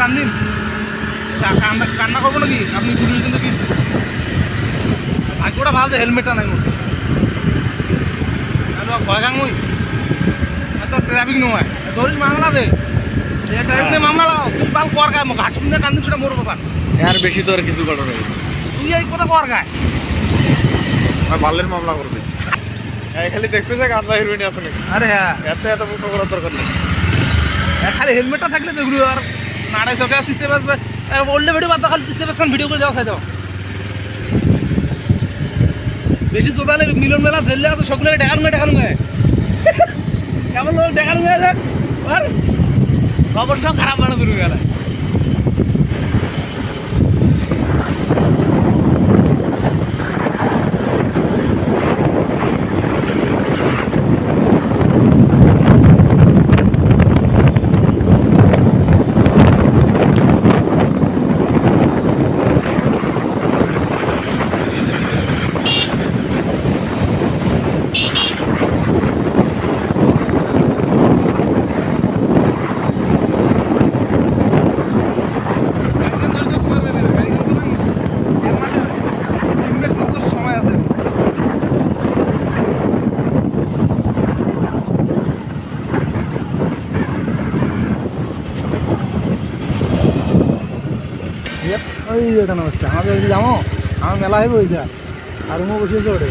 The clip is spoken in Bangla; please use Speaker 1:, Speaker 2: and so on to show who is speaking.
Speaker 1: কান্দিন কান্না করবো নাকি আপনি ঘুরিয়ে কিন্তু কি ভাগ্যটা ভালো যে হেলমেটটা নাই মোট ভয় কাঙ্গুই এত ট্রাফিক নয় ধরিস মামলা দে ট্রাফিক নিয়ে মামলা লাও তুই পাল কর গায় ঘাস কিনে কান্দিম সেটা মোর ব্যাপার
Speaker 2: আর বেশি তো আর কিছু করার নেই
Speaker 1: তুই এই কথা কর গায়
Speaker 2: বাল্যের মামলা করবে খালি দেখতে যাক আন্দা হিরোইন আছে নাকি
Speaker 1: আরে হ্যাঁ
Speaker 2: এত মুখ করার দরকার নেই
Speaker 1: খালি হেলমেটটা থাকলে তো এগুলো আর নাড়াই চকে তিস্তে বাস বললে ভিডিও বাদ খালি তিস্তে বাস ভিডিও করে দেওয়া চাই দাও বেশি চোদালে মিলন মেলা জেলে আছে সকলে দেখানো কেমন লোক দেখানো আর খবর সব খারাপ বানা শুরু গেল ওই এটা নমস্কার আমাদের যাবো আমার মেলা হইব ওইটা আর রুমও বসেছে ওরে